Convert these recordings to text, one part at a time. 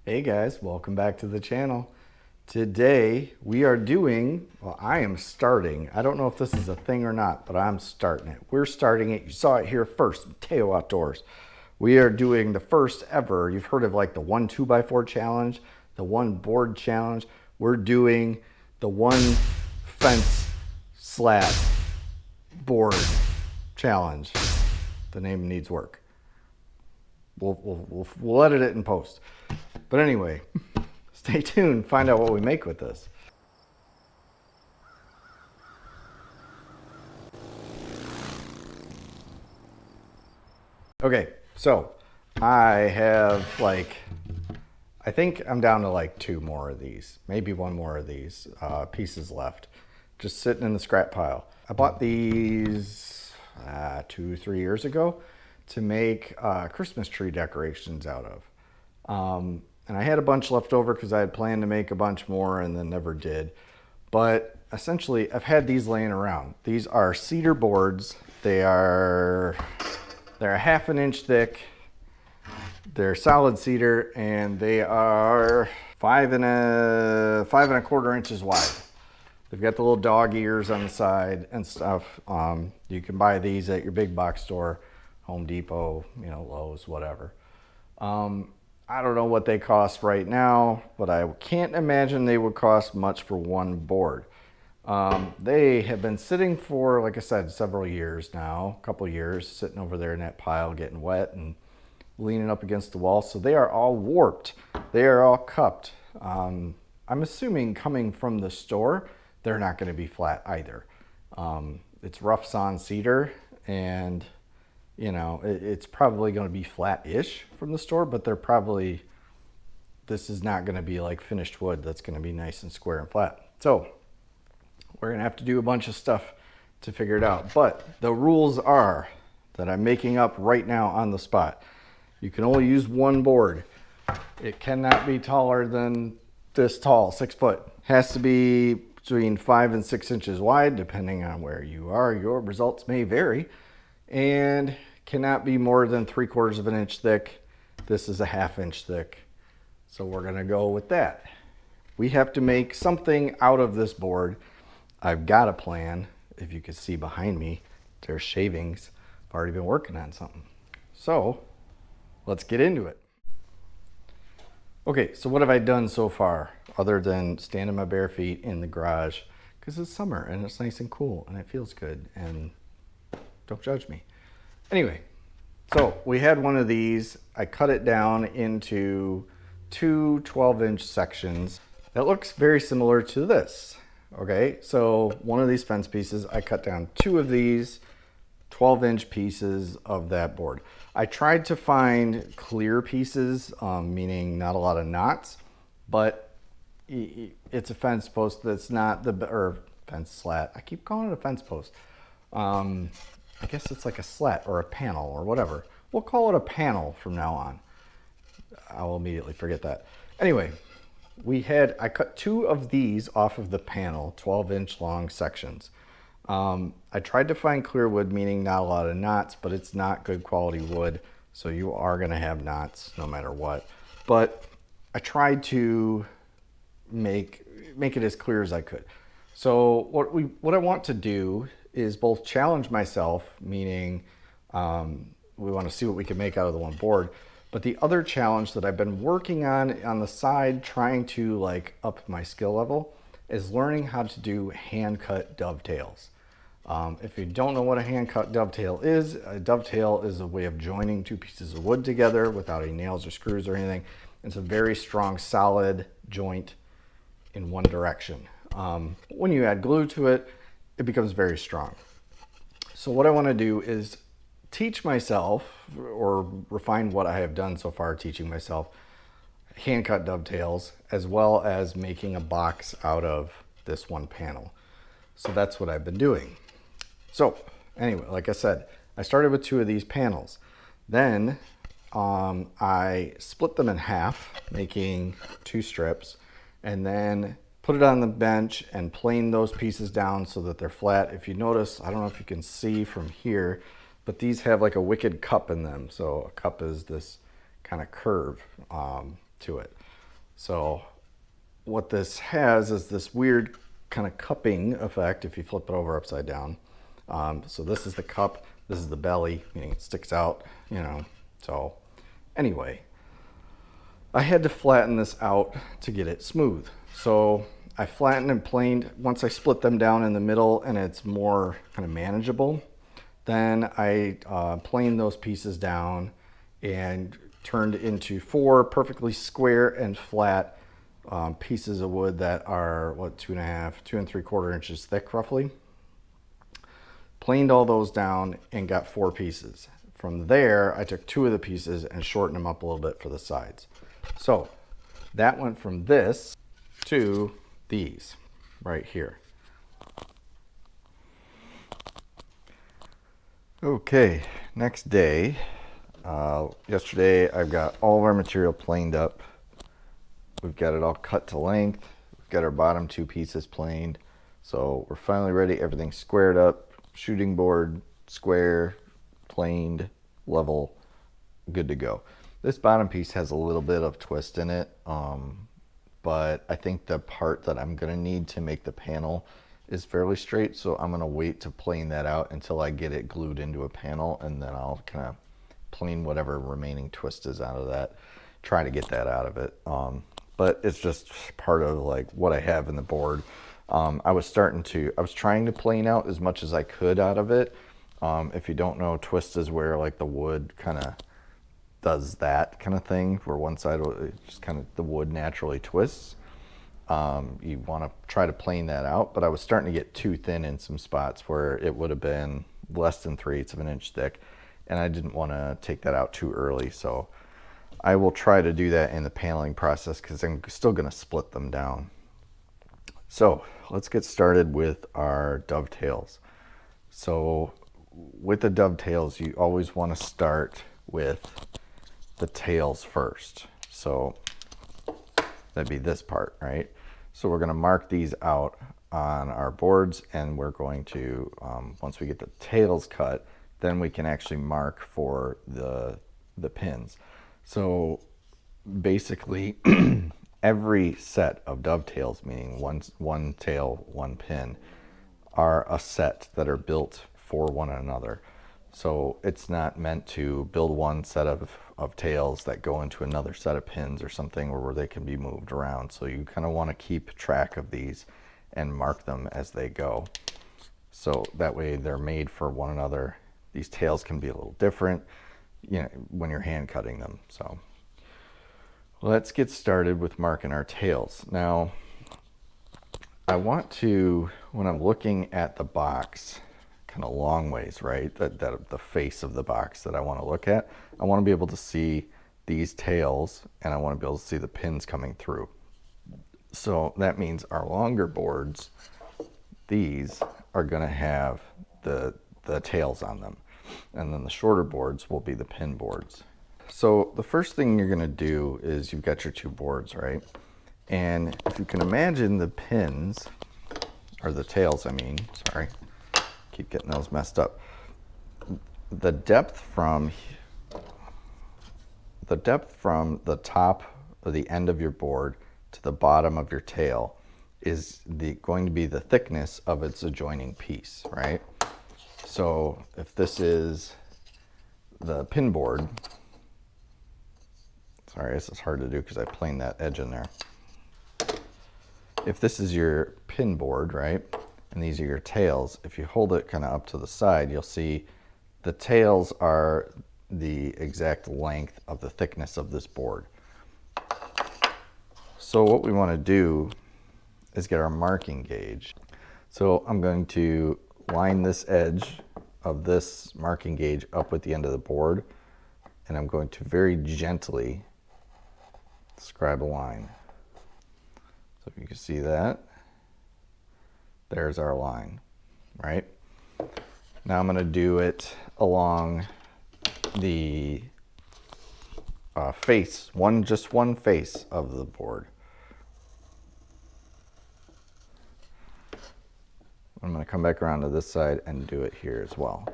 Hey guys, welcome back to the channel. Today we are doing, well, I am starting. I don't know if this is a thing or not, but I'm starting it. We're starting it. You saw it here first, Mateo Outdoors. We are doing the first ever, you've heard of like the 1 2x4 challenge, the 1 board challenge. We're doing the 1 fence slat board challenge. The name needs work. We'll edit it in post. But anyway, stay tuned, find out what we make with this. Okay, so I have I think I'm down to like 2 more of these, maybe 1 more of these pieces left, just sitting in the scrap pile. I bought these 2-3 years ago to make Christmas tree decorations out of. And I had a bunch left over because I had planned to make a bunch more and then never did. But essentially, I've had these laying around. These are cedar boards. They're a 1/2 inch thick. They're solid cedar, and they are 5 1/4 inches wide. They've got the little dog ears on the side and stuff. You can buy these at your big box store, Home Depot, Lowe's, whatever. I don't know what they cost right now, but I can't imagine they would cost much for 1 board. They have been sitting for, like I said, several years now, a couple years, sitting over there in that pile, getting wet and leaning up against the wall. So they are all warped. They are all cupped. I'm assuming coming from the store, they're not going to be flat either. It's rough sawn cedar, and it's probably going to be flat-ish from the store, but this is not going to be like finished wood that's going to be nice and square and flat. So we're going to have to do a bunch of stuff to figure it out. But the rules are that I'm making up right now on the spot. You can only use 1 board. It cannot be taller than this tall, 6 foot. Has to be between 5 and 6 inches wide, depending on where you are. Your results may vary. And cannot be more than 3/4 of an inch thick. This is a 1/2 inch thick. So we're gonna go with that. We have to make something out of this board. I've got a plan. If you can see behind me, there's shavings. I've already been working on something. So let's get into it. Okay, so what have I done so far other than stand in my bare feet in the garage? Because it's summer and it's nice and cool and it feels good, and don't judge me. Anyway, so we had one of these. I cut it down into 2 12-inch sections. That looks very similar to this. Okay, so one of these fence pieces, I cut down 2 of these 12-inch pieces of that board. I tried to find clear pieces, meaning not a lot of knots, but it's a fence post that's not or fence slat. I keep calling it a fence post. I guess it's like a slat or a panel or whatever. We'll call it a panel from now on. I'll immediately forget that. Anyway, I cut 2 of these off of the panel, 12-inch long sections. I tried to find clear wood, meaning not a lot of knots, but it's not good quality wood, so you are gonna have knots no matter what. But I tried to make it as clear as I could. So what I want to do is both challenge myself, meaning we want to see what we can make out of the 1 board, but the other challenge that I've been working on the side, trying to up my skill level, is learning how to do hand cut dovetails. If you don't know what a hand cut dovetail is, a dovetail is a way of joining 2 pieces of wood together without any nails or screws or anything. It's a very strong, solid joint in one direction. When you add glue to it, it becomes very strong. So what I want to do is teach myself, or refine what I have done so far teaching myself, hand cut dovetails, as well as making a box out of this 1 panel. So that's what I've been doing. So anyway, like I said, I started with 2 of these panels. Then I split them in half, making 2 strips, and then put it on the bench and plane those pieces down so that they're flat. If you notice, I don't know if you can see from here, but these have like a wicked cup in them. So a cup is this kind of curve to it. So what this has is this weird kind of cupping effect if you flip it over upside down. So this is the cup, this is the belly, meaning it sticks out, you know. So anyway, I had to flatten this out to get it smooth. So I flattened and planed. Once I split them down in the middle and it's more kind of manageable, then I planed those pieces down and turned into 4 perfectly square and flat pieces of wood that are, what, 2.5, 2 3/4 inches thick roughly. Planed all those down and got 4 pieces. From there, I took 2 of the pieces and shortened them up a little bit for the sides. So that went from this to these right here. Okay, next day. Yesterday I've got all of our material planed up. We've got it all cut to length. We've got our bottom 2 pieces planed. So we're finally ready. Everything's squared up. Shooting board, square, planed, level, good to go. This bottom piece has a little bit of twist in it, but I think the part that I'm gonna need to make the panel is fairly straight, so I'm gonna wait to plane that out until I get it glued into a panel, and then I'll kind of plane whatever remaining twist is out of that, try to get that out of it. But it's just part of like what I have in the board. I was trying to plane out as much as I could out of it. If you don't know, twist is where like the wood kind of does that kind of thing, where one side just kind of the wood naturally twists. You want to try to plane that out, but I was starting to get too thin in some spots where it would have been less than 3/8 of an inch thick, and I didn't want to take that out too early. So I will try to do that in the paneling process because I'm still going to split them down. So let's get started with our dovetails. So with the dovetails, you always want to start with the tails first. So that'd be this part, right? So we're going to mark these out on our boards, and we're going to, once we get the tails cut, then we can actually mark for the pins. So basically every set of dovetails, meaning one tail, one pin, are a set that are built for one another. So it's not meant to build one set of tails that go into another set of pins or something, or where they can be moved around. So you kind of want to keep track of these and mark them as they go. So that way they're made for one another. These tails can be a little different, you know, when you're hand cutting them. So let's get started with marking our tails. Now, I want to, when I'm looking at the box, kind of long ways, right? The face of the box that I want to look at, I want to be able to see these tails, and I want to be able to see the pins coming through. So that means our longer boards, these are going to have the tails on them, and then the shorter boards will be the pin boards. So the first thing you're going to do is you've got your 2 boards, right? And if you can imagine the pins, or the tails, I mean, sorry, keep getting those messed up. The depth from the top or the end of your board to the bottom of your tail is going to be the thickness of its adjoining piece, right? So if this is the pin board, sorry, this is hard to do because I planed that edge in there. If this is your pin board, right, and these are your tails, if you hold it kind of up to the side, you'll see the tails are the exact length of the thickness of this board. So what we want to do is get our marking gauge. So I'm going to line this edge of this marking gauge up with the end of the board, and I'm going to very gently scribe a line. So if you can see that, there's our line, right? Now I'm going to do it along the face, just one face of the board. I'm going to come back around to this side and do it here as well.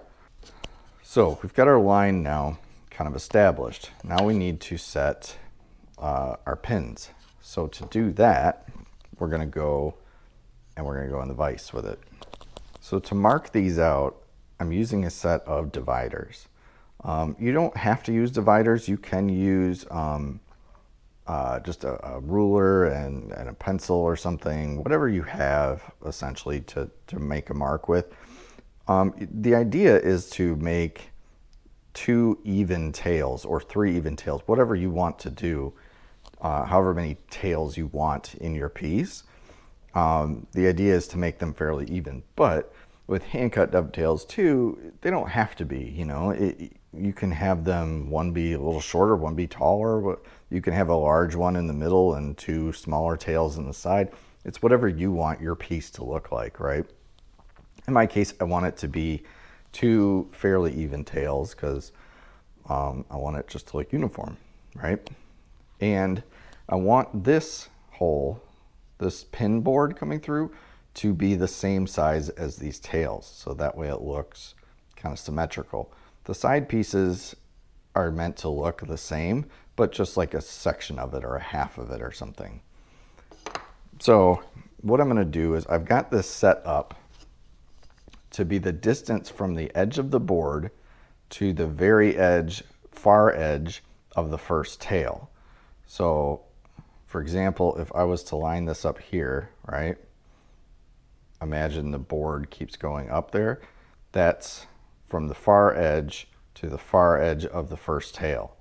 So we've got our line now kind of established. Now we need to set our pins. So to do that, we're going to go in the vise with it. So to mark these out, I'm using a set of dividers. You don't have to use dividers. You can use just a ruler and a pencil or something, whatever you have essentially to make a mark with. The idea is to make 2 even tails or 3 even tails, whatever you want to do, however many tails you want in your piece. The idea is to make them fairly even, but with hand cut dovetails too, they don't have to be, you know. You can have them, one be a little shorter, one be taller. You can have a large one in the middle and 2 smaller tails in the side. It's whatever you want your piece to look like, right? In my case, I want it to be 2 fairly even tails because I want it just to look uniform, right? And I want this hole, this pin board coming through, to be the same size as these tails, so that way it looks kind of symmetrical. The side pieces are meant to look the same, but just like a section of it or a half of it or something. So what I'm going to do is I've got this set up to be the distance from the edge of the board to the very edge, far edge of the first tail. So for example, if I was to line this up here, right? Imagine the board keeps going up there. That's from the far edge to the far edge of the first tail,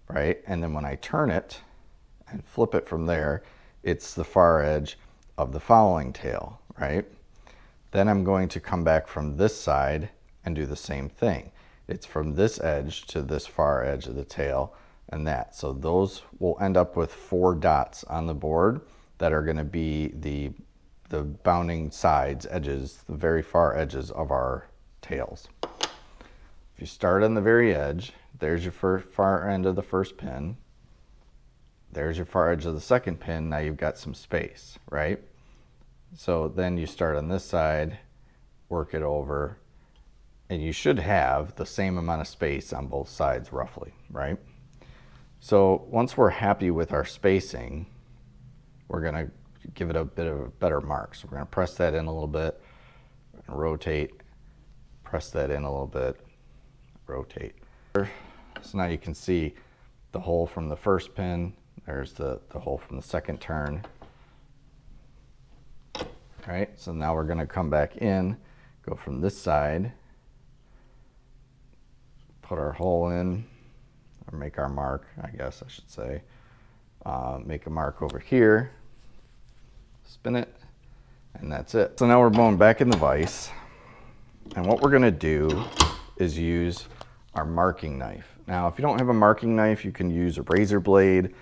right? And then when I turn it and flip it from there, it's the far edge of the following tail, right? Then I'm going to come back from this side and do the same thing. It's from this edge to this far edge of the tail and that. So those will end up with 4 dots on the board that are going to be the bounding sides, edges, the very far edges of our tails. If you start on the very edge, there's your far end of the first pin. There's your far edge of the second pin. Now you've got some space, right? So then you start on this side, work it over, and you should have the same amount of space on both sides roughly, right? So once we're happy with our spacing, we're going to give it a bit of a better mark. So we're going to press that in a little bit, and rotate, press that in a little bit, rotate. So now you can see the hole from the first pin, there's the hole from the second turn. All right, so now we're going to come back in, go from this side, put our hole in, or make our mark, I guess I should say. Make a mark over here, spin it, and that's it. So now we're going back in the vise, and what we're going to do is use our marking knife. Now, if you don't have a marking knife, you can use a razor blade,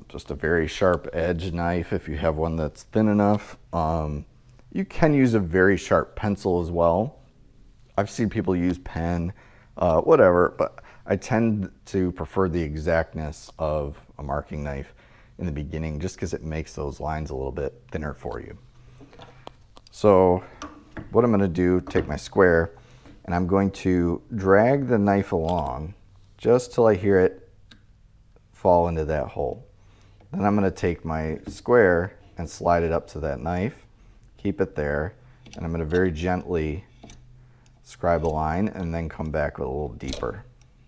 just a very sharp edge knife if you have one that's thin enough. You can use a very sharp pencil as well. I've seen people use pen, whatever, but I tend to prefer the exactness of a marking knife in the beginning just because it makes those lines a little bit thinner for you. So what I'm going to do, take my square, and I'm going to drag the knife along just till I hear it fall into that hole. Then I'm going to take my square and slide it up to that knife, keep it there, and I'm going to very gently scribe a line and then come back with a little deeper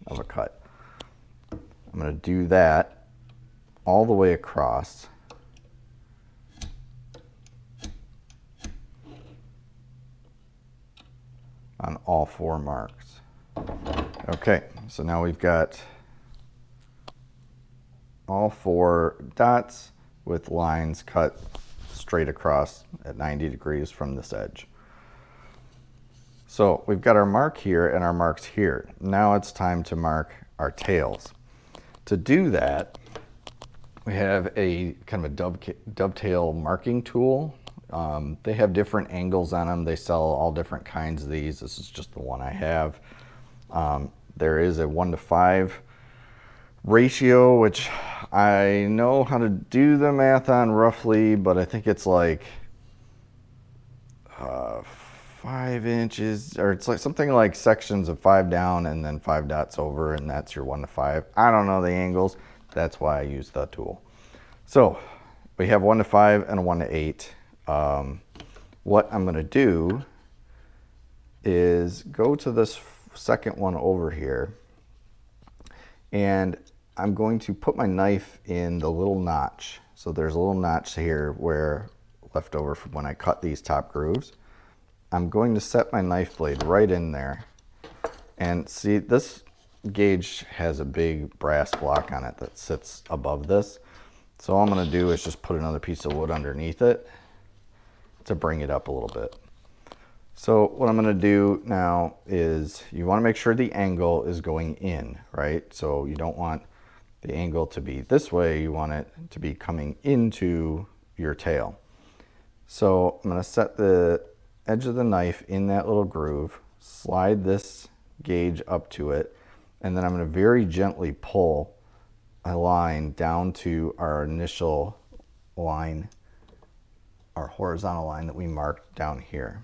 of a cut. I'm going to do that all the way across. On all 4 marks. Okay, so now we've got all 4 dots with lines cut straight across at 90 degrees from this edge. So we've got our mark here and our marks here. Now it's time to mark our tails. To do that, we have a kind of a dovetail marking tool. They have different angles on them. They sell all different kinds of these. This is just the one I have. There is a 1:5 ratio, which I know how to do the math on roughly, but I think it's like 5 inches, or it's like something like sections of 5 down and then 5 dots over, and that's your 1:5. I don't know the angles. That's why I use the tool. So we have 1 to 5 and a 1 to 8. What I'm going to do is go to this second one over here, and I'm going to put my knife in the little notch. So there's a little notch here where left over from when I cut these top grooves. I'm going to set my knife blade right in there. And see, this gauge has a big brass block on it that sits above this. So all I'm going to do is just put another piece of wood underneath it to bring it up a little bit. So what I'm going to do now is you want to make sure the angle is going in, right? So you don't want the angle to be this way, you want it to be coming into your tail. So I'm going to set the edge of the knife in that little groove, slide this gauge up to it, and then I'm going to very gently pull a line down to our initial line, our horizontal line that we marked down here.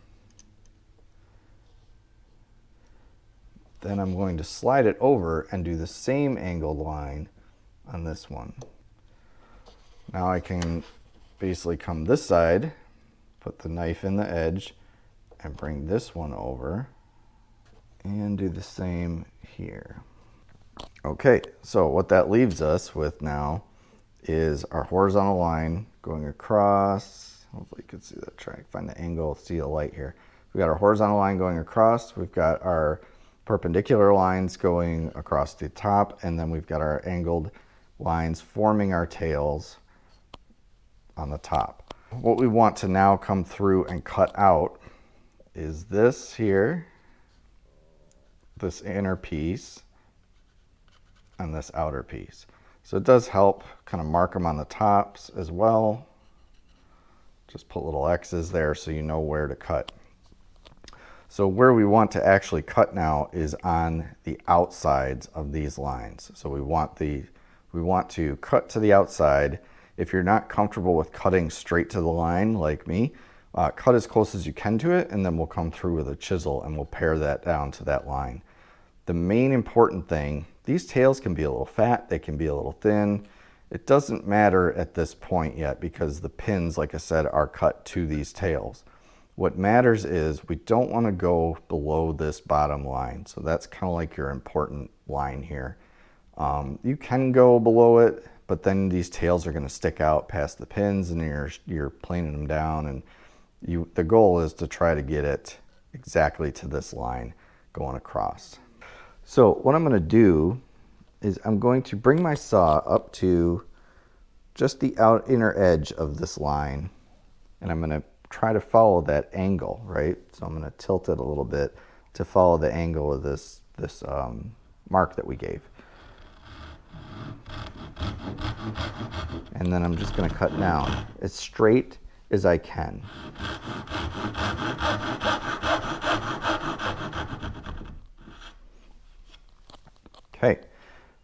Then I'm going to slide it over and do the same angled line on this one. Now I can basically come this side, put the knife in the edge, and bring this one over and do the same here. Okay, so what that leaves us with now is our horizontal line going across. Hopefully you can see that. Try to find the angle, see the light here. We've got our horizontal line going across, we've got our perpendicular lines going across the top, and then we've got our angled lines forming our tails on the top. What we want to now come through and cut out is this here, this inner piece, and this outer piece. So it does help kind of mark them on the tops as well. Just put little X's there so you know where to cut. So where we want to actually cut now is on the outsides of these lines. So we want to cut to the outside. If you're not comfortable with cutting straight to the line like me, cut as close as you can to it, and then we'll come through with a chisel and we'll pare that down to that line. The main important thing, these tails can be a little fat, they can be a little thin. It doesn't matter at this point yet because the pins, like I said, are cut to these tails. What matters is we don't want to go below this bottom line. So that's kind of like your important line here. You can go below it, but then these tails are going to stick out past the pins and you're planing them down, and the goal is to try to get it exactly to this line going across. So what I'm going to do is I'm going to bring my saw up to just the inner edge of this line, and I'm going to try to follow that angle, right? So I'm going to tilt it a little bit to follow the angle of this mark that we gave. And then I'm just going to cut down as straight as I can. Okay,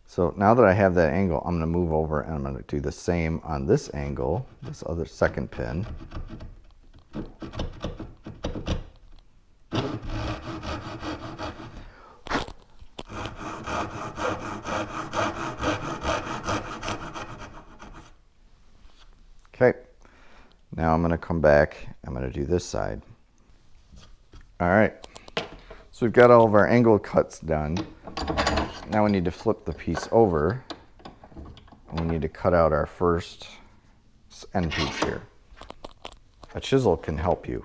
so now that I have that angle, I'm going to move over and I'm going to do the same on this angle, this other second pin. Okay, now I'm going to come back, I'm going to do this side. All right, so we've got all of our angled cuts done. Now we need to flip the piece over, and we need to cut out our first end piece here. A chisel can help you.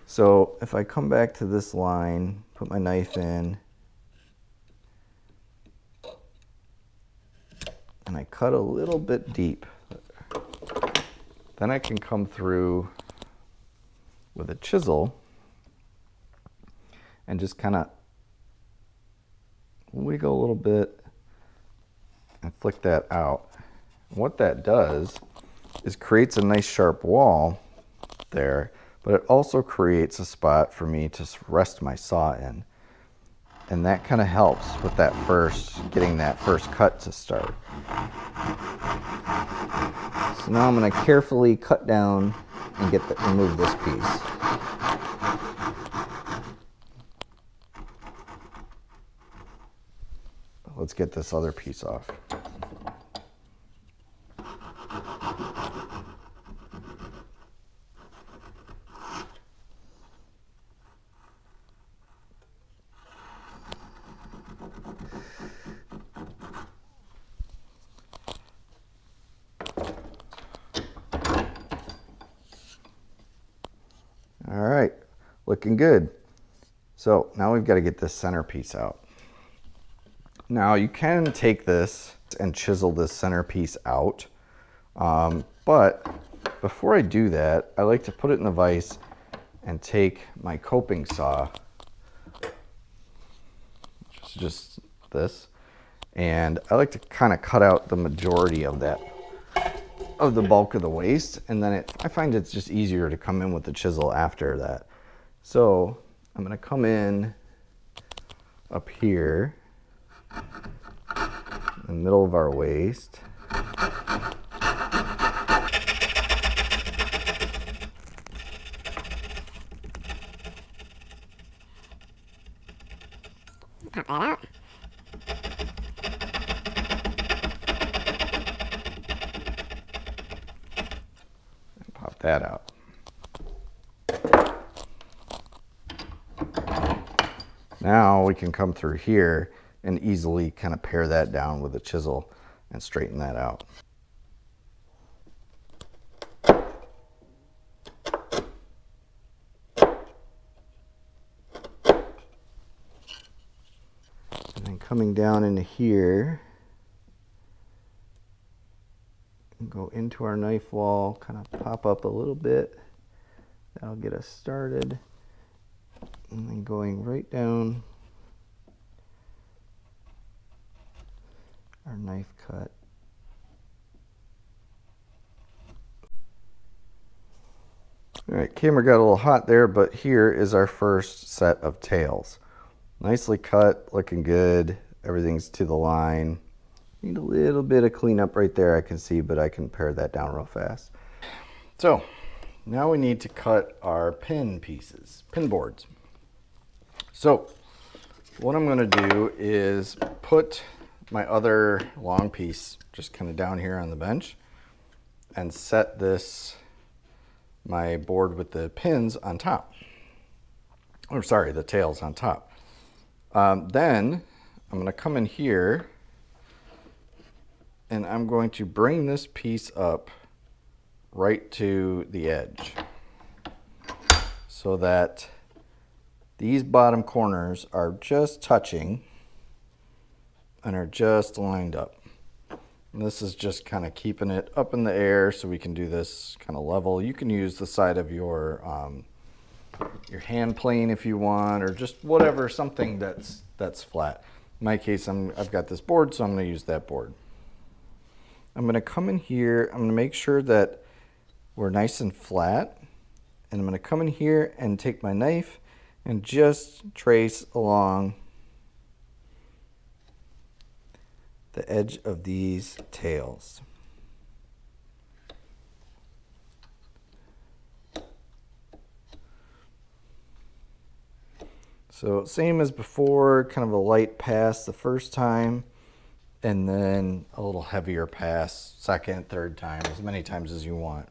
So if I come back to this line, put my knife in, and I cut a little bit deep, then I can come through with a chisel and just kind of wiggle a little bit and flick that out. What that does is creates a nice sharp wall there, but it also creates a spot for me to rest my saw in. And that kind of helps with that getting that first cut to start. So now I'm going to carefully cut down and remove this piece. Let's get this other piece off. looking good. So now we've got to get this centerpiece out. Now you can take this and chisel this centerpiece out, but before I do that, I like to put it in the vise and take my coping saw, which is just this, and I like to kind of cut out the majority of that, of the bulk of the waste, and then I find it's just easier to come in with the chisel after that. So I'm going to come in up here in the middle of our waste. Pop that out. And pop that out. Now we can come through here and easily kind of pare that down with a chisel and straighten that out. And then coming down into here, and go into our knife wall, kind of pop up a little bit. That'll get us started. And then going right down our knife cut. All right, camera got a little hot there, but here is our first set of tails. Nicely cut, looking good. Everything's to the line. Need a little bit of cleanup right there, I can see, but I can pare that down real fast. So now we need to cut our pin pieces, pin boards. So what I'm going to do is put my other long piece just kind of down here on the bench and set this, my board with the pins on top. Or sorry, the tails on top. Then I'm going to come in here and I'm going to bring this piece up right to the edge so that these bottom corners are just touching and are just lined up. And this is just kind of keeping it up in the air so we can do this kind of level. You can use the side of your hand plane if you want, or just whatever, something that's flat. In my case, I've got this board, so I'm going to use that board. I'm going to come in here. I'm going to make sure that we're nice and flat. And I'm going to come in here and take my knife and just trace along the edge of these tails. So same as before, kind of a light pass the first time, and then a little heavier pass second, third time, as many times as you want.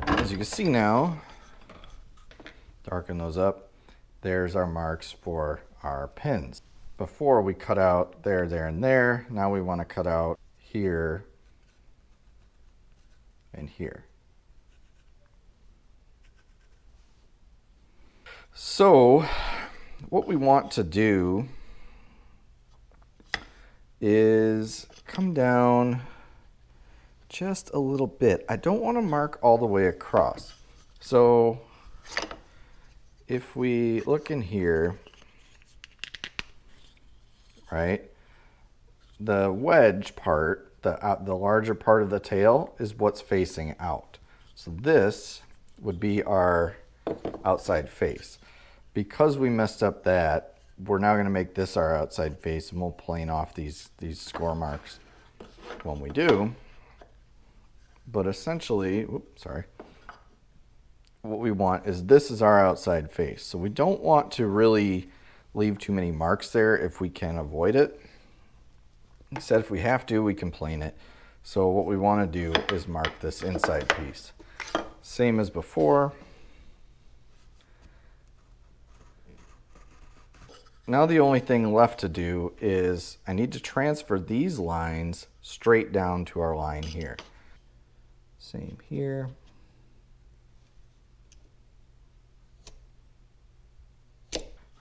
As you can see now, darken those up. There's our marks for our pins. Before we cut out there, there, and there, now we want to cut out here and here. So what we want to do is come down just a little bit. I don't want to mark all the way across. So if we look in here, right, the wedge part, the larger part of the tail is what's facing out. So this would be our outside face. Because we messed up that, we're now going to make this our outside face, and we'll plane off these score marks when we do. But essentially, what we want is this is our outside face. So we don't want to really leave too many marks there if we can avoid it. Instead, if we have to, we can plane it. So what we want to do is mark this inside piece. Same as before. Now the only thing left to do is I need to transfer these lines straight down to our line here. Same here.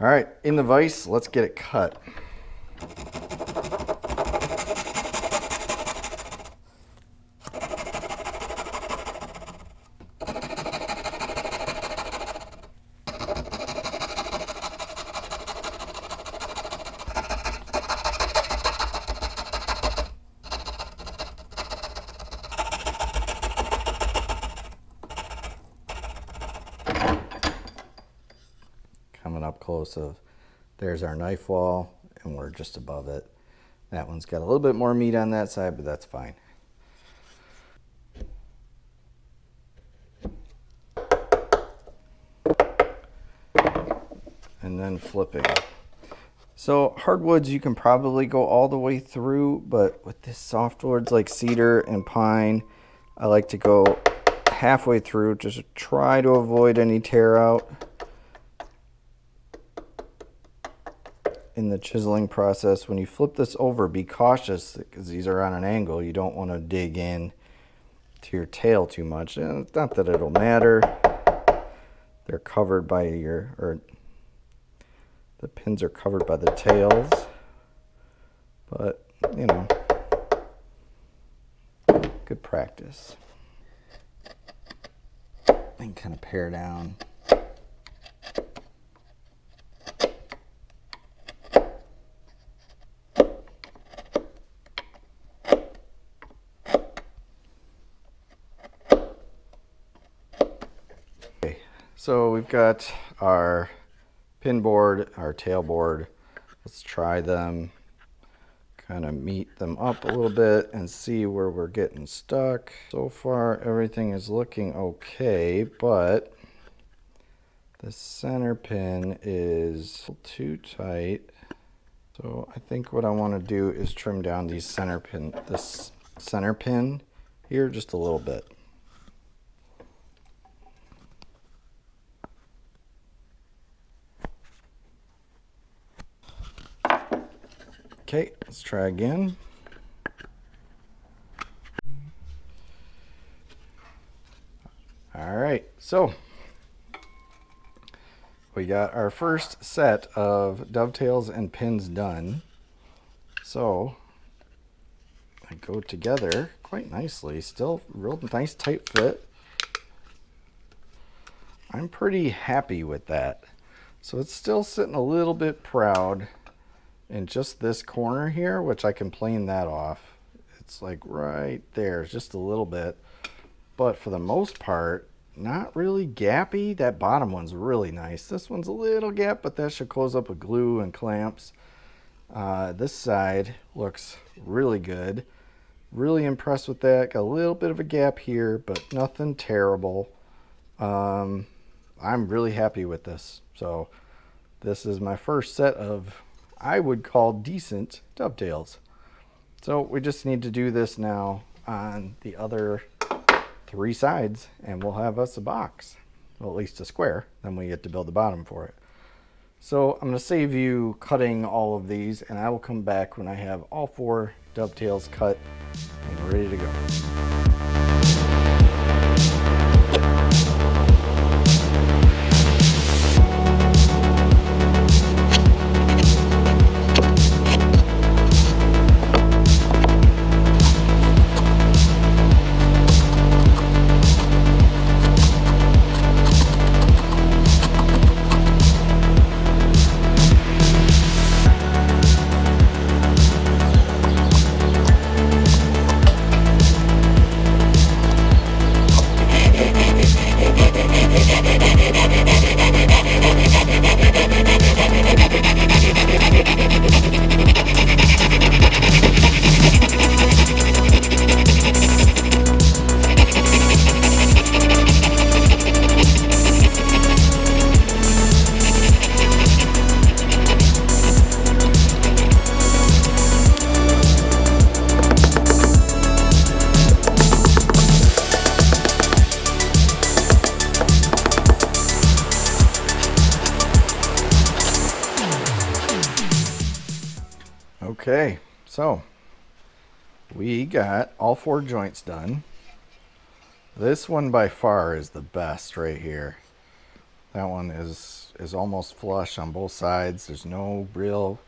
All right, in the vise, let's get it cut. Coming up close of, there's our knife wall, and we're just above it. That one's got a little bit more meat on that side, but that's fine. And then flipping. So hardwoods you can probably go all the way through, but with this softwoods like cedar and pine, I like to go halfway through just to try to avoid any tear out in the chiseling process. When you flip this over, be cautious because these are on an angle. You don't want to dig in to your tail too much. And it's not that it'll matter. They're covered by the pins are covered by the tails, but you know, good practice. And kind of pare down. Okay, so we've got our pin board, our tail board. Let's try them, kind of meet them up a little bit and see where we're getting stuck. So far everything is looking okay, but the center pin is too tight. So I think what I want to do is trim down this center pin here just a little bit. Okay, let's try again. All right, so we got our first set of dovetails and pins done. So they go together quite nicely. Still real nice tight fit. I'm pretty happy with that. So it's still sitting a little bit proud in just this corner here, which I can plane that off. It's like right there, just a little bit. But for the most part, not really gappy. That bottom one's really nice. This one's a little gap, but that should close up with glue and clamps. This side looks really good. Really impressed with that. Got a little bit of a gap here, but nothing terrible. I'm really happy with this. So this is my first set of, I would call, decent dovetails. So we just need to do this now on the other 3 sides and we'll have us a box, well, at least a square. Then we get to build the bottom for it. So I'm going to save you cutting all of these, and I will come back when I have all 4 dovetails cut and ready to go. Okay, so we got all 4 joints done. This one by far is the best right here. That one is almost flush on both sides. There's no real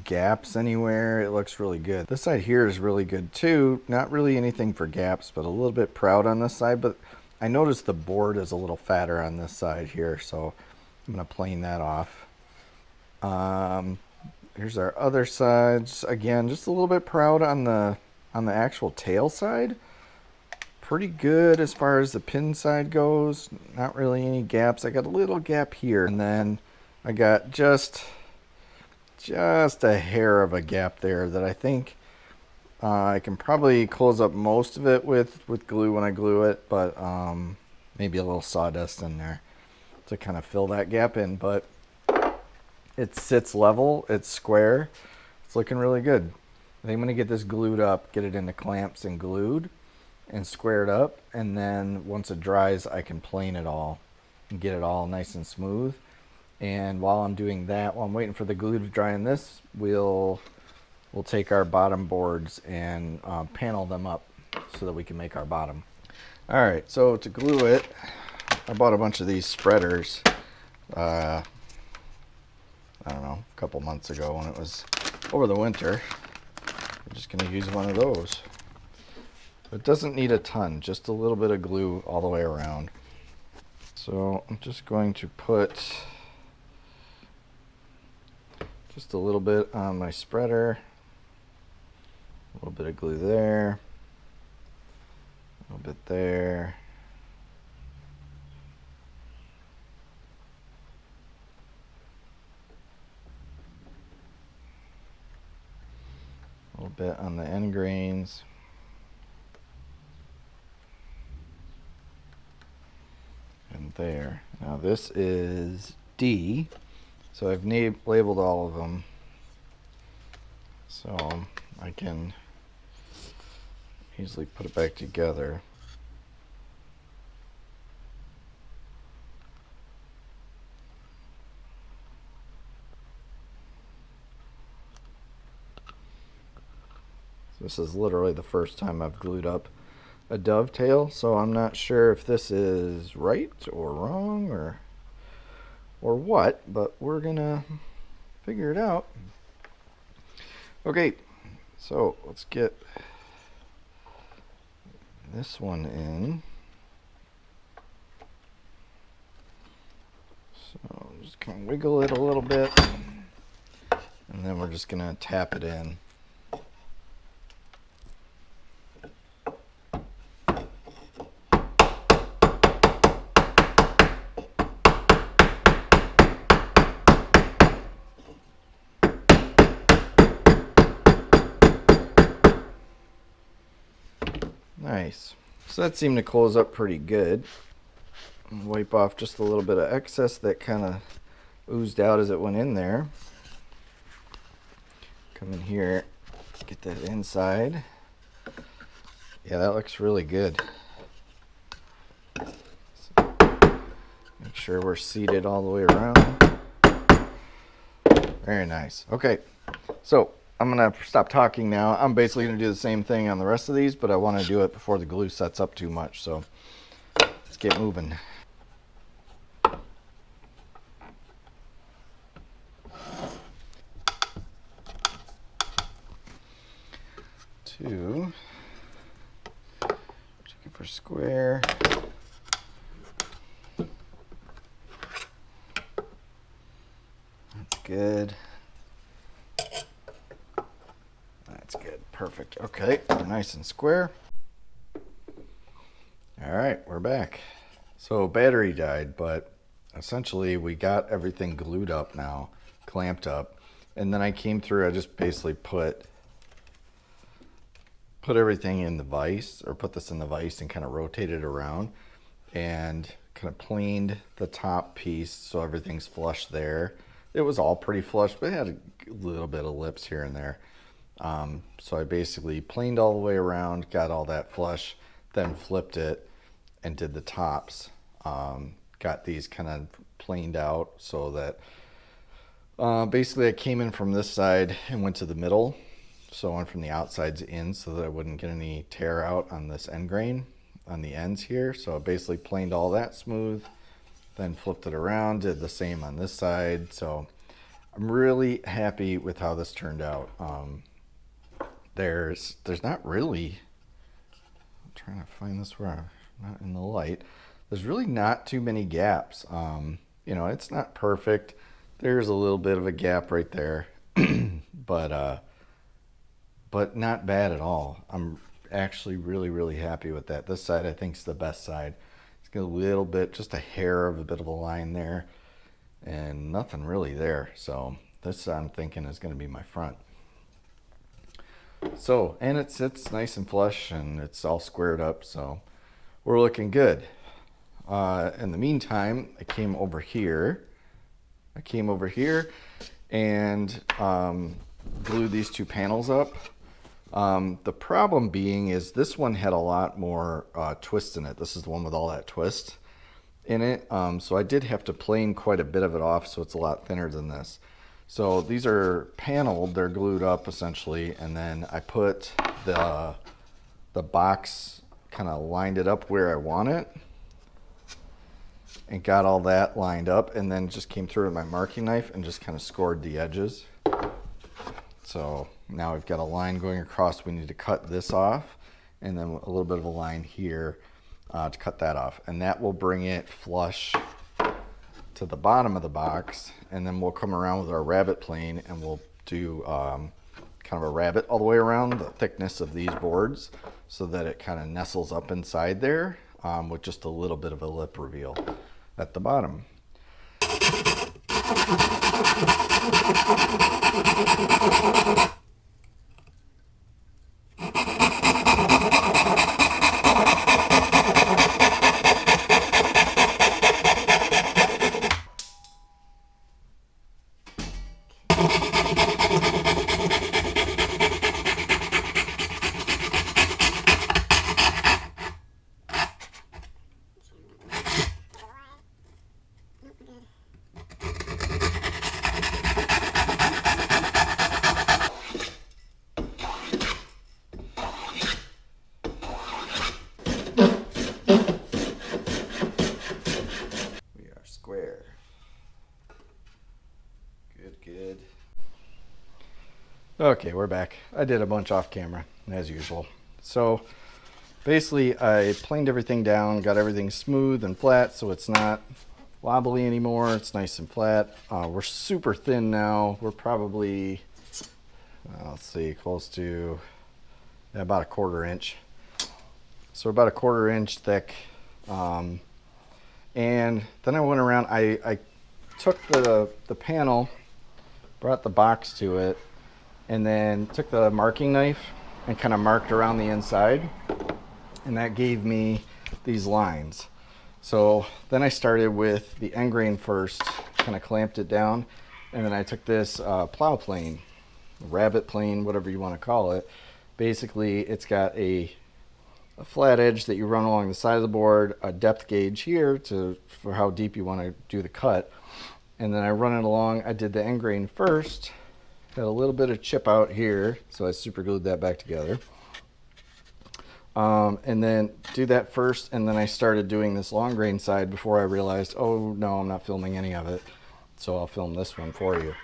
gaps anywhere. It looks really good. This side here is really good too. Not really anything for gaps, but a little bit proud on this side. But I noticed the board is a little fatter on this side here, so I'm gonna plane that off. Here's our other sides. Again, just a little bit proud on the actual tail side. Pretty good as far as the pin side goes. Not really any gaps. I got a little gap here, and then I got just a hair of a gap there that I think I can probably close up most of it with glue when I glue it, but maybe a little sawdust in there to kind of fill that gap in. But it sits level, it's square, it's looking really good. I think I'm gonna get this glued up, get it into clamps and glued and squared up, and then once it dries I can plane it all and get it all nice and smooth. And while I'm doing that, while I'm waiting for the glue to dry in this, we'll take our bottom boards and panel them up so that we can make our bottom. All right, so to glue it, I bought a bunch of these spreaders, I don't know, a couple months ago when it was over the winter. I'm just gonna use one of those. It doesn't need a ton, just a little bit of glue all the way around. So I'm just going to put just a little bit on my spreader, a little bit of glue there, a little bit there, a little bit on the end grains, and there. Now this is D, so I've labeled all of them, so I can easily put it back together. So this is literally the first time I've glued up a dovetail, so I'm not sure if this is right or wrong or what, but we're gonna figure it out. Okay, so let's get this one in. So just kind of wiggle it a little bit, and then we're just gonna tap it in. Nice. So that seemed to close up pretty good. Wipe off just a little bit of excess that kind of oozed out as it went in there. Come in here, get that inside. Yeah, that looks really good. So make sure we're seated all the way around. Very nice. Okay, so I'm gonna stop talking now. I'm basically gonna do the same thing on the rest of these, but I want to do it before the glue sets up too much. So let's get moving. Two. Checking for square. That's good. That's good. Perfect. Okay, nice and square. All right, we're back. So battery died, but essentially we got everything glued up now, clamped up, and then I came through. I just basically put everything in the vise, or put this in the vise and kind of rotate it around and kind of planed the top piece so everything's flush there. It was all pretty flush, but it had a little bit of lips here and there. So I basically planed all the way around, got all that flush, then flipped it and did the tops. Got these kind of planed out so that basically I came in from this side and went to the middle. So I went from the outsides in so that I wouldn't get any tear out on this end grain on the ends here. So I basically planed all that smooth, then flipped it around, did the same on this side. So I'm really happy with how this turned out. There's not really, I'm trying to find this where I'm not in the light. There's really not too many gaps. You know, it's not perfect. There's a little bit of a gap right there, but not bad at all. I'm actually really happy with that. This side I think is the best side. It's got a little bit, just a hair of a bit of a line there, and nothing really there. So this I'm thinking is going to be my front. So, and it sits nice and flush and it's all squared up, so we're looking good. In the meantime, I came over here and glued these two panels up. The problem being is this one had a lot more twist in it. This is the one with all that twist in it. So I did have to plane quite a bit of it off, so it's a lot thinner than this. So these are paneled, they're glued up essentially, and then I put the box, kind of lined it up where I want it and got all that lined up, and then just came through with my marking knife and just kind of scored the edges. So now I've got a line going across. We need to cut this off, and then a little bit of a line here to cut that off, and that will bring it flush to the bottom of the box. And then we'll come around with our rabbet plane and we'll do kind of a rabbet all the way around the thickness of these boards so that it kind of nestles up inside there with just a little bit of a lip reveal at the bottom. Good. Okay, we're back. I did a bunch off camera, as usual. So basically I planed everything down, got everything smooth and flat so it's not wobbly anymore. It's nice and flat. We're super thin now. We're probably, let's see, close to about a 1/4 inch. So about a 1/4 inch thick. And then I went around, I took the panel, brought the box to it, and then took the marking knife and kind of marked around the inside, and that gave me these lines. So then I started with the end grain first, kind of clamped it down, and then I took this plow plane, rabbet plane, whatever you want to call it. Basically it's got a flat edge that you run along the side of the board, a depth gauge here for how deep you want to do the cut, and then I run it along. I did the end grain first, had a little bit of chip out here, so I super glued that back together, and then do that first, and then I started doing this long grain side before I realized, oh no, I'm not filming any of it, so I'll film this one for you.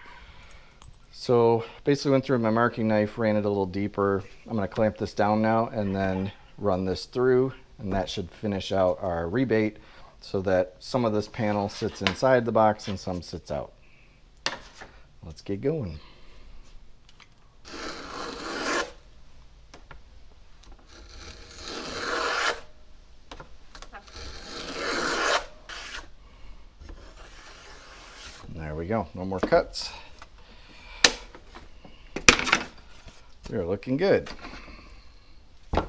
So basically went through my marking knife, ran it a little deeper. I'm going to clamp this down now and then run this through, and that should finish out our rebate so that some of this panel sits inside the box and some sits out. Let's get going. There we go, no more cuts. We're looking good. Okay,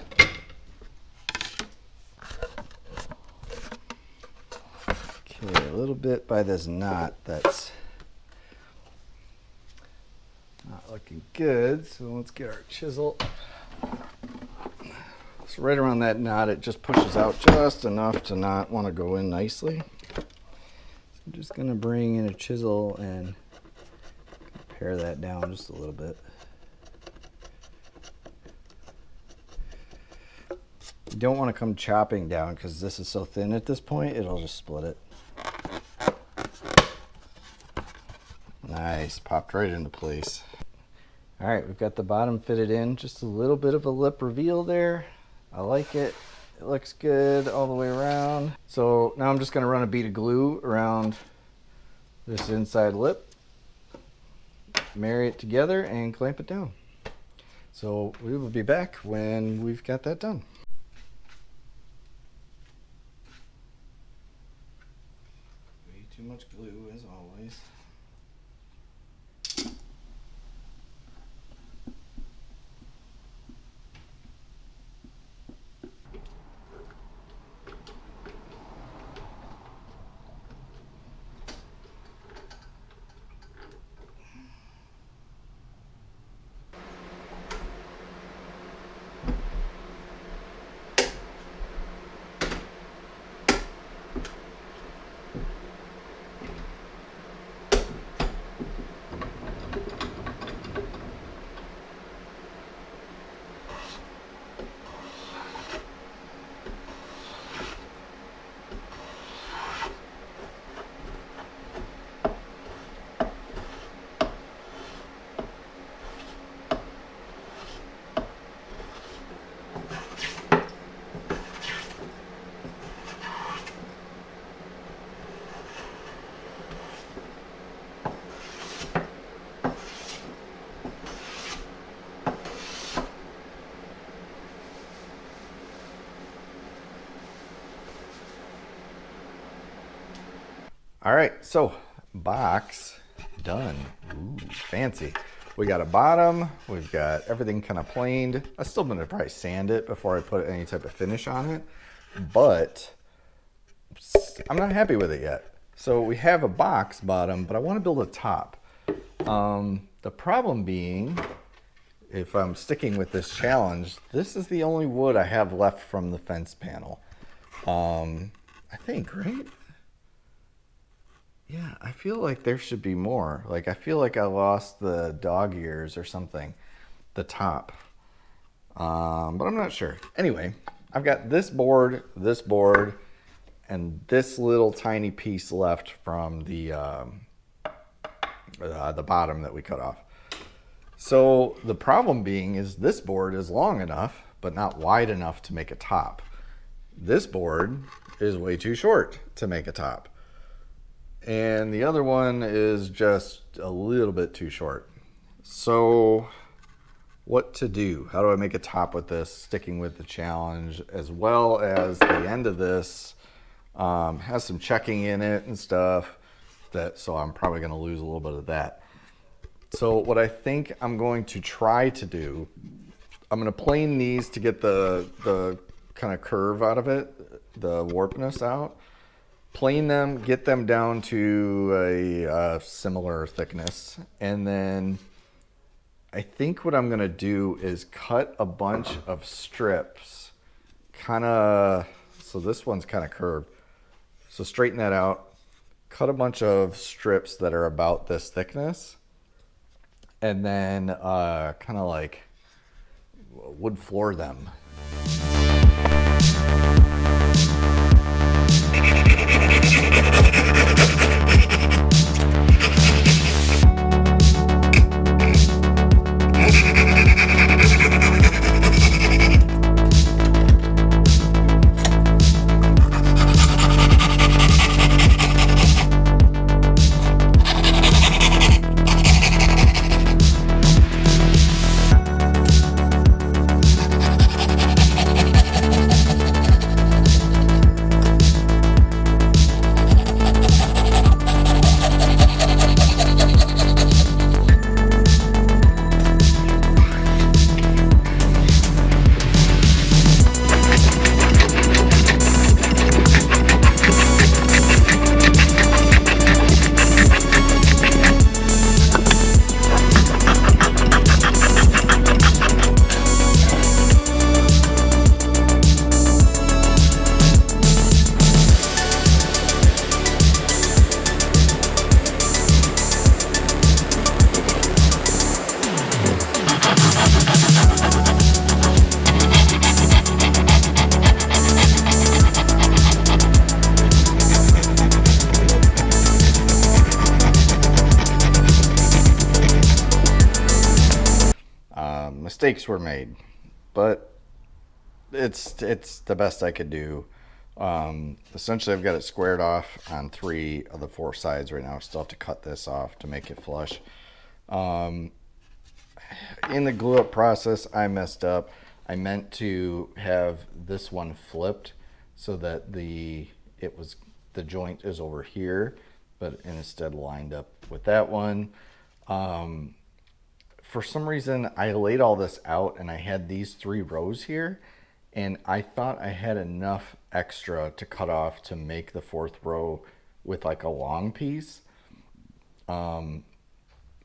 a little bit by this knot that's not looking good, so let's get our chisel. So right around that knot, it just pushes out just enough to not want to go in nicely. So I'm just going to bring in a chisel and pare that down just a little bit. You don't want to come chopping down because this is so thin at this point, it'll just split it. Nice, popped right into place. All right, we've got the bottom fitted in, just a little bit of a lip reveal there. I like it. It looks good all the way around. So now I'm just gonna run a bead of glue around this inside lip, marry it together and clamp it down. So we will be back when we've got that done. Way too much glue as always. All right, so box done. Ooh, fancy. We got a bottom, we've got everything kind of planed. I'm still gonna probably sand it before I put any type of finish on it, but I'm not happy with it yet. So we have a box bottom, but I wanna build a top. The problem being, if I'm sticking with this challenge, this is the only wood I have left from the fence panel. I think, right? Yeah, I feel like there should be more. Like, I feel like I lost the dog ears or something, the top. But I'm not sure. Anyway, I've got this board, and this little tiny piece left from the bottom that we cut off. So the problem being is this board is long enough, but not wide enough to make a top. This board is way too short to make a top. And the other one is just a little bit too short. So what to do? How do I make a top with this, sticking with the challenge, as well as the end of this has some checking in it and stuff, so I'm probably going to lose a little bit of that. So what I think I'm going to try to do, I'm going to plane these to get the kind of curve out of it, the warpness out. Plane them, get them down to a similar thickness, and then I think what I'm gonna do is cut a bunch of strips, so this one's kind of curved, so straighten that out, cut a bunch of strips that are about this thickness, and then kind of like wood floor them. mistakes were made, but it's the best I could do. Essentially, I've got it squared off on 3 of the 4 sides right now. I still have to cut this off to make it flush. In the glue up process, I messed up. I meant to have this one flipped so that the joint is over here, but instead lined up with that one. For some reason, I laid all this out and I had these 3 rows here, and I thought I had enough extra to cut off to make the 4th row with like a long piece. And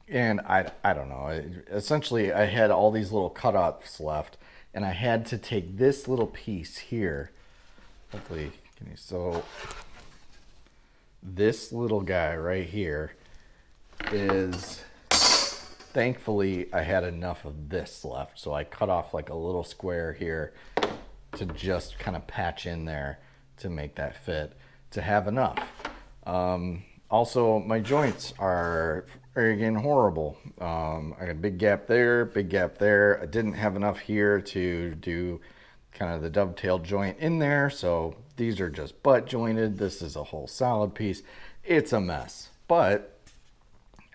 I don't know. Essentially, I had all these little cut-offs left, and I had to take this little piece here. Hopefully, so this little guy right here is, thankfully, I had enough of this left. So I cut off like a little square here to just kind of patch in there to make that fit, to have enough. Also, my joints are again horrible. I got a big gap there, big gap there. I didn't have enough here to do kind of the dovetail joint in there, so these are just butt jointed. This is a whole solid piece. It's a mess, but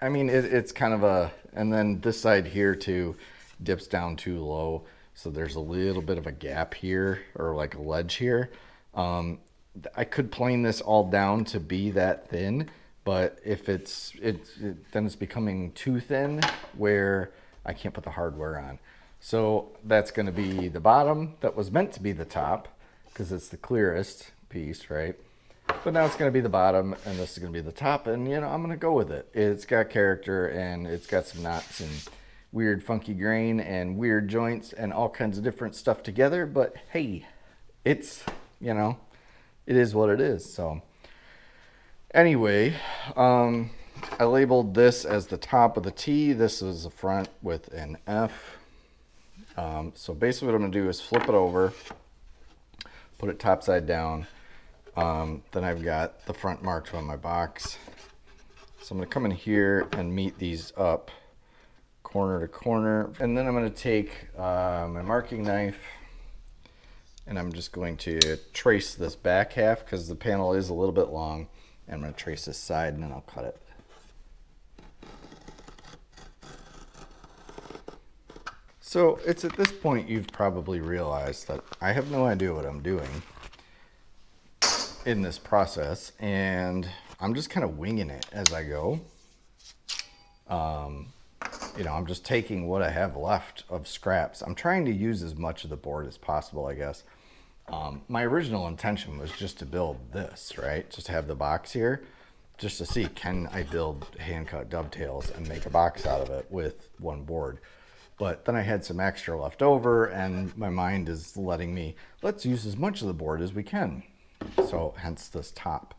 I mean, it's kind of a, and then this side here too dips down too low, so there's a little bit of a gap here, or like a ledge here. I could plane this all down to be that thin, but if then it's becoming too thin where I can't put the hardware on. So that's going to be the bottom that was meant to be the top, because it's the clearest piece, right? But now it's going to be the bottom, and this is going to be the top, and you know, I'm going to go with it. It's got character, and it's got some knots and weird funky grain and weird joints and all kinds of different stuff together, but hey, it's, you know, it is what it is. So anyway, I labeled this as the top of the T. This is the front with an F. So basically what I'm going to do is flip it over, put it top side down. Then I've got the front marked on my box. So I'm going to come in here and meet these up corner to corner. And then I'm going to take my marking knife, and I'm just going to trace this back half because the panel is a little bit long. And I'm going to trace this side, and then I'll cut it. So it's at this point you've probably realized that I have no idea what I'm doing in this process, and I'm just kind of winging it as I go. You know, I'm just taking what I have left of scraps. I'm trying to use as much of the board as possible, I guess. My original intention was just to build this, right? Just to have the box here, just to see, can I build hand-cut dovetails and make a box out of it with one board? But then I had some extra left over, and my mind is letting me, let's use as much of the board as we can. So hence this top.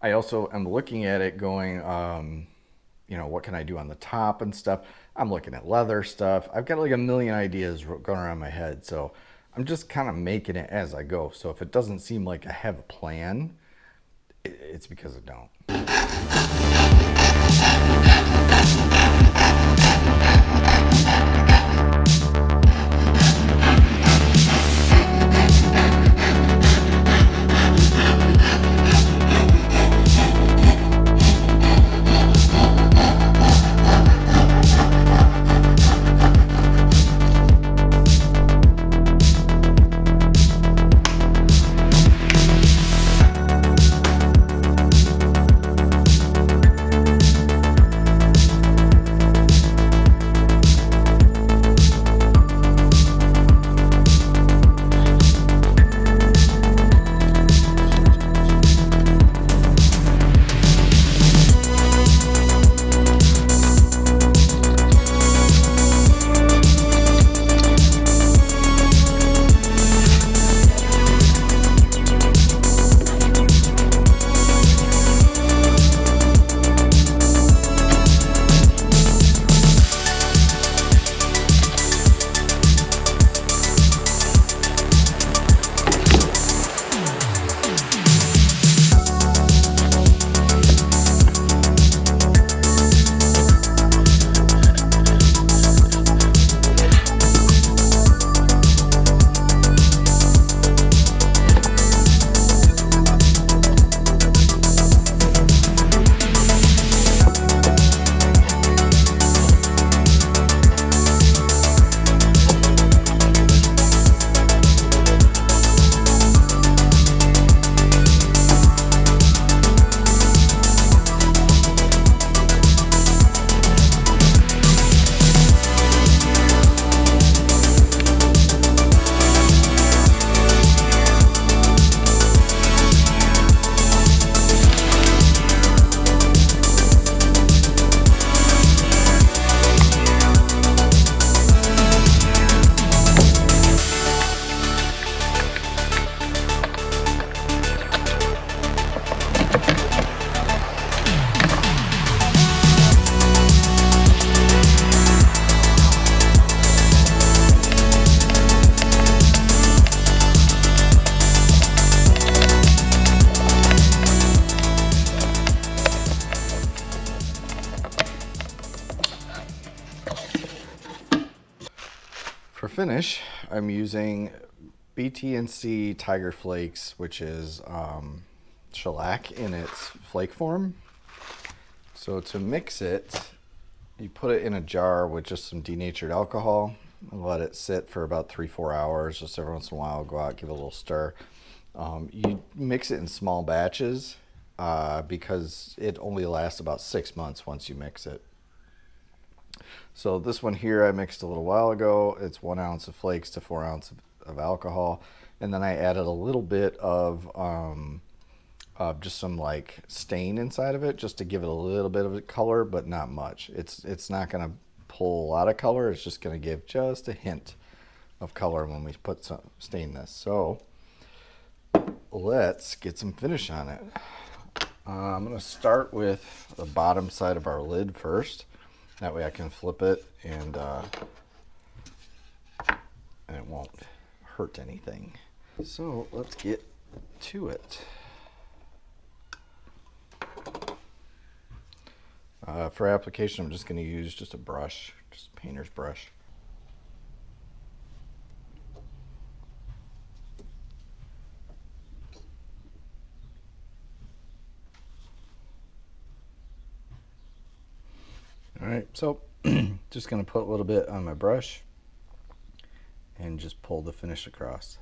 I also am looking at it going, you know, what can I do on the top and stuff? I'm looking at leather stuff. I've got like a million ideas going around my head. So I'm just kind of making it as I go. So if it doesn't seem like I have a plan, it's because I don't. finish, I'm using BT&C Tiger Flakes, which is shellac in its flake form. So to mix it, you put it in a jar with just some denatured alcohol and let it sit for about 3-4 hours. Just every once in a while, go out, give it a little stir. You mix it in small batches because it only lasts about 6 months once you mix it. So this one here I mixed a little while ago. It's 1 ounce of flakes to 4 ounces of alcohol, and then I added a little bit of just some like stain inside of it, just to give it a little bit of a color, but not much. It's not going to pull a lot of color. It's just going to give just a hint of color when we put some stain this. So let's get some finish on it. I'm going to start with the bottom side of our lid first. That way I can flip it and it won't hurt anything. So let's get to it. For application, I'm just going to use just a brush, just a painter's brush. All right, so just going to put a little bit on my brush and just pull the finish across.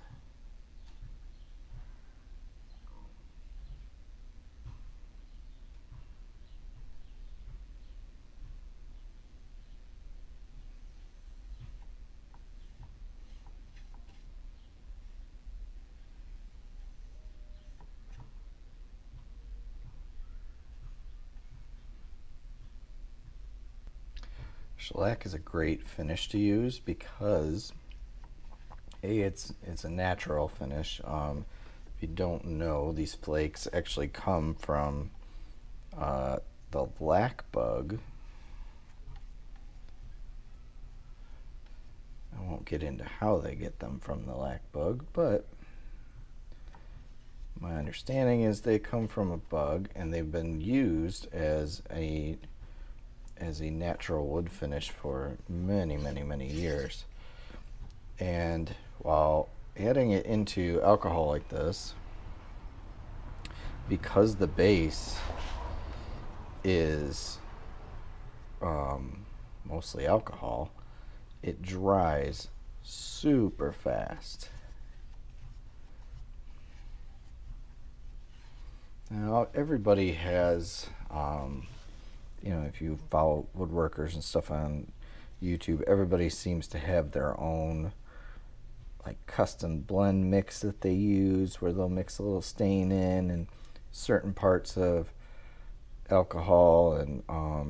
Shellac is a great finish to use because it's a natural finish. If you don't know, these flakes actually come from the lac bug. I won't get into how they get them from the lac bug, but my understanding is they come from a bug and they've been used as a natural wood finish for many years. And while adding it into alcohol like this, because the base is mostly alcohol, it dries super fast. Now everybody has if you follow woodworkers and stuff on YouTube, everybody seems to have their own like custom blend mix that they use, where they'll mix a little stain in and certain parts of alcohol, and I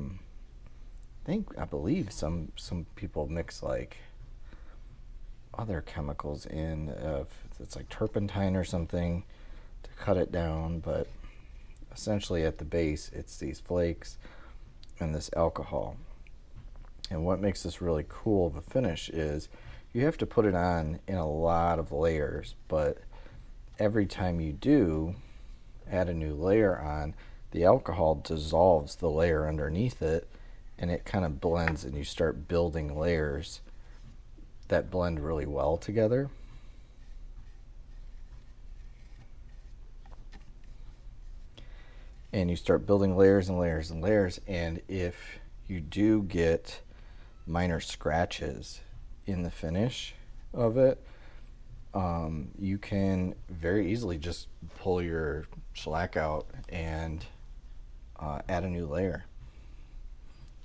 believe some people mix like other chemicals in, it's like turpentine or something to cut it down, but essentially at the base it's these flakes and this alcohol. And what makes this really cool of a finish is you have to put it on in a lot of layers, but every time you do add a new layer on, the alcohol dissolves the layer underneath it and it kind of blends, and you start building layers that blend really well together. And you start building layers and layers and layers, and if you do get minor scratches in the finish of it, you can very easily just pull your shellac out and add a new layer,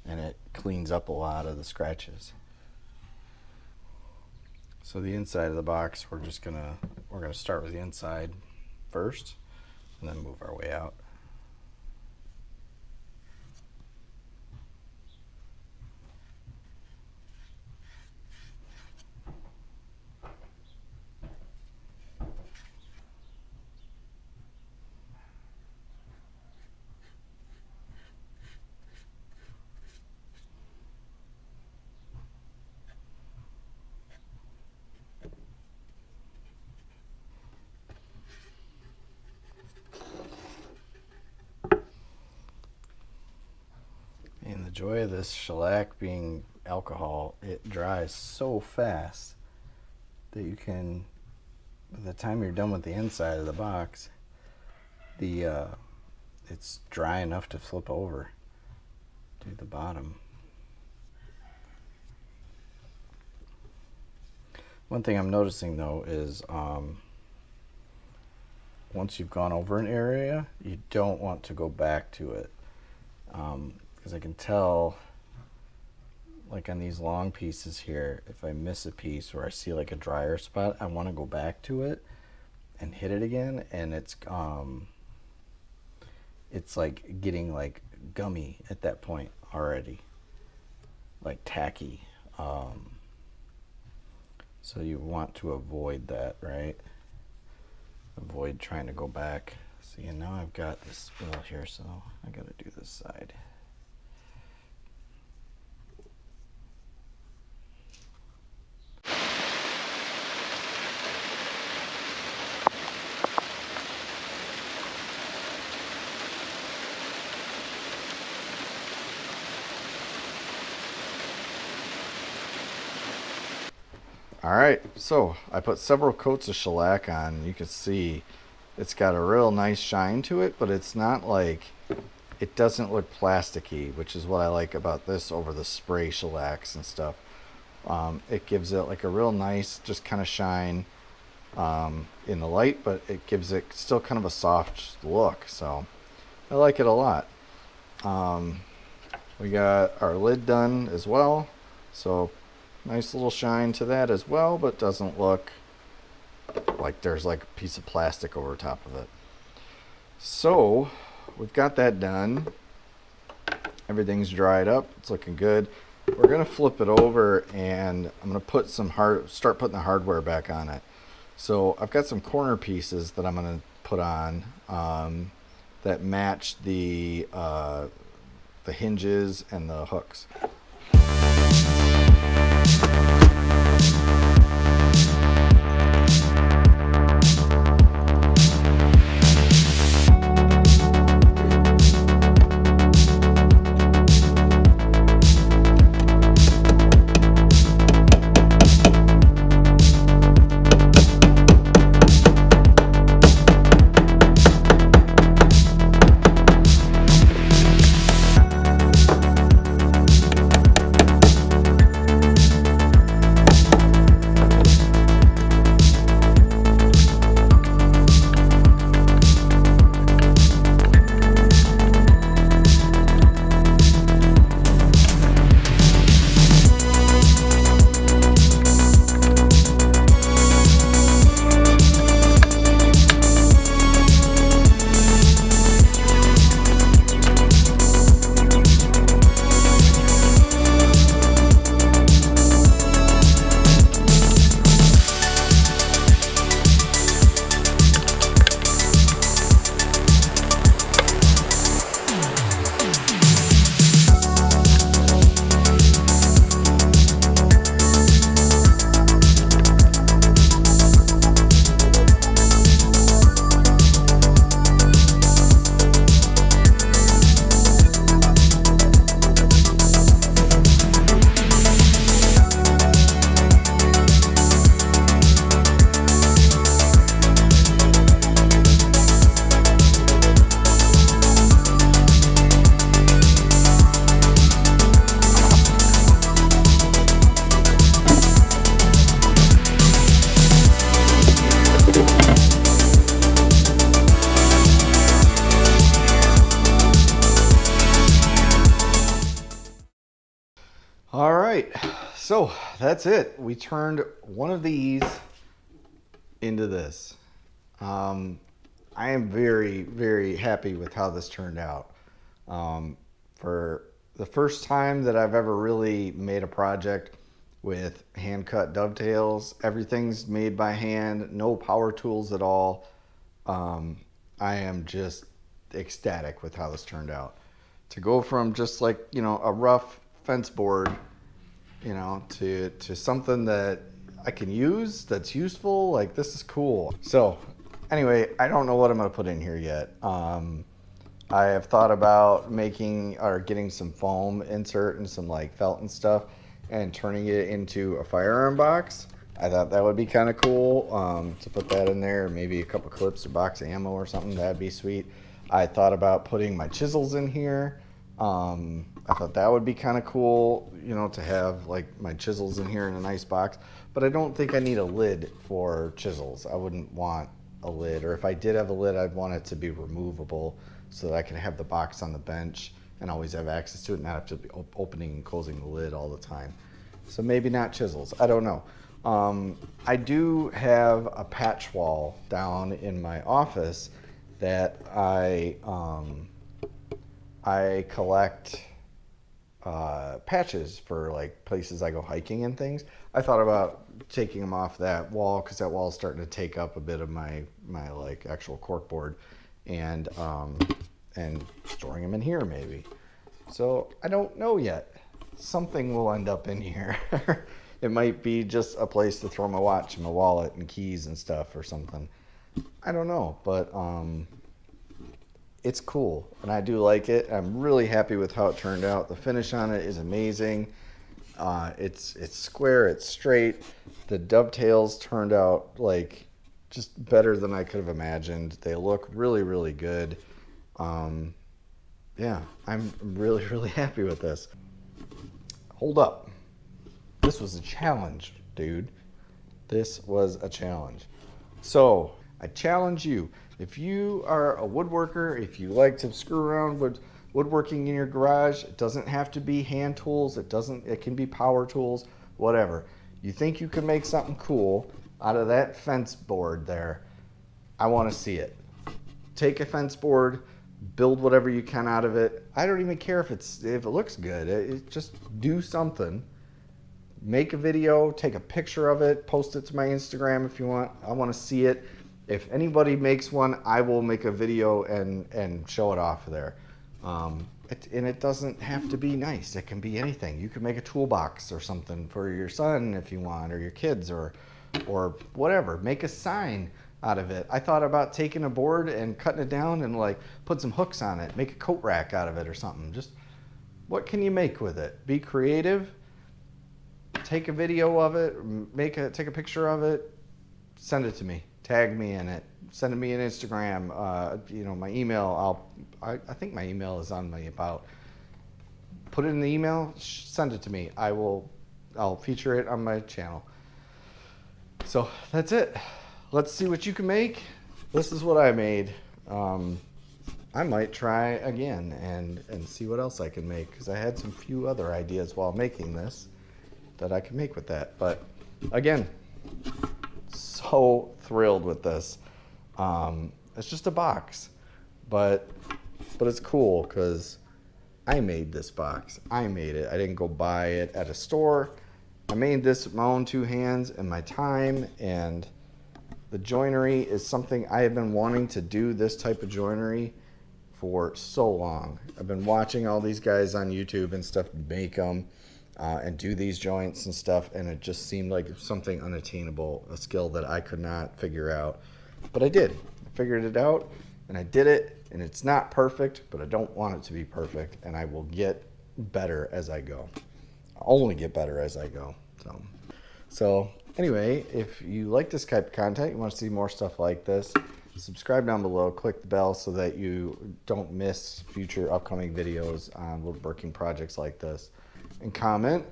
and it cleans up a lot of the scratches. So the inside of the box, we're gonna start with the inside first and then move our way out. And the joy of this shellac being alcohol, it dries so fast that you can, by the time you're done with the inside of the box, it's dry enough to flip over to the bottom. One thing I'm noticing though is once you've gone over an area, you don't want to go back to it, because I can tell, like on these long pieces here, if I miss a piece or I see like a drier spot, I want to go back to it and hit it again, and it's like getting like gummy at that point already, like tacky. So you want to avoid that, right? Avoid trying to go back. See, and now I've got this spill here, so I gotta do this side. All right, so I put several coats of shellac on. You can see it's got a real nice shine to it, but it's not like, it doesn't look plasticky, which is what I like about this over the spray shellacs and stuff. It gives it like a real nice, just kind of shine in the light, but it gives it still kind of a soft look. So I like it a lot. We got our lid done as well. So nice little shine to that as well, but doesn't look like there's like a piece of plastic over top of it. So we've got that done. Everything's dried up. It's looking good. We're gonna flip it over, and I'm gonna put start putting the hardware back on it. So I've got some corner pieces that I'm gonna put on that match the hinges and the hooks. All right, so that's it. We turned one of these into this. I am very, very happy with how this turned out. For the first time that I've ever really made a project with hand-cut dovetails, everything's made by hand, no power tools at all. I am just ecstatic with how this turned out. To go from just like, you know, a rough fence board, you know, to something that I can use, that's useful, like this is cool. So anyway, I don't know what I'm gonna put in here yet. I have thought about making or getting some foam insert and some like felt and stuff and turning it into a firearm box. I thought that would be kind of cool to put that in there. Maybe a couple clips or box of ammo or something. That'd be sweet. I thought about putting my chisels in here. I thought that would be kind of cool, you know, to have like my chisels in here in a nice box. But I don't think I need a lid for chisels. I wouldn't want a lid. Or if I did have a lid, I'd want it to be removable so that I can have the box on the bench and always have access to it and not have to be opening and closing the lid all the time. So maybe not chisels. I don't know. I do have a patch wall down in my office that I collect patches for like places I go hiking and things. I thought about taking them off that wall because that wall is starting to take up a bit of my like actual corkboard and storing them in here maybe. So I don't know yet. Something will end up in here. It might be just a place to throw my watch and my wallet and keys and stuff or something. I don't know, but it's cool and I do like it. I'm really happy with how it turned out. The finish on it is amazing. It's square, it's straight. The dovetails turned out like just better than I could have imagined. They look really, really good. Yeah, I'm really, really happy with this. Hold up. This was a challenge, dude. This was a challenge. So I challenge you. If you are a woodworker, if you like to screw around with woodworking in your garage, it doesn't have to be hand tools. It can be power tools, whatever. You think you can make something cool out of that fence board there? I want to see it. Take a fence board, build whatever you can out of it. I don't even care if it looks good. Just do something. Make a video, take a picture of it, post it to my Instagram if you want. I want to see it. If anybody makes one, I will make a video and show it off there. And it doesn't have to be nice. It can be anything. You can make a toolbox or something for your son if you want, or your kids, or whatever. Make a sign out of it. I thought about taking a board and cutting it down and like put some hooks on it, make a coat rack out of it or something. Just what can you make with it? Be creative. Take a video of it, take a picture of it, send it to me, tag me in it, send me an Instagram, you know, my email. I think my email is on my about. Put it in the email, send it to me. I'll feature it on my channel. So that's it. Let's see what you can make. This is what I made. I might try again and see what else I can make because I had some few other ideas while making this that I can make with that. But again, so thrilled with this. It's just a box, but it's cool because I made this box. I made it. I didn't go buy it at a store. I made this with my own two hands and my time, and the joinery is something I have been wanting to do, this type of joinery, for so long. I've been watching all these guys on YouTube and stuff make them and do these joints and stuff, and it just seemed like something unattainable, a skill that I could not figure out. But I did. I figured it out, and I did it, and it's not perfect, but I don't want it to be perfect, and I will get better as I go. I'll only get better as I go. So anyway, if you like this type of content, you want to see more stuff like this, subscribe down below, click the bell so that you don't miss future upcoming videos on woodworking projects like this. And comment,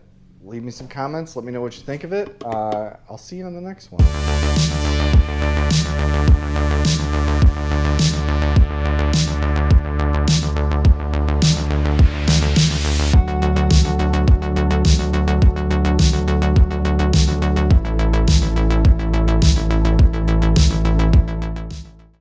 leave me some comments, let me know what you think of it. I'll see you on the next one.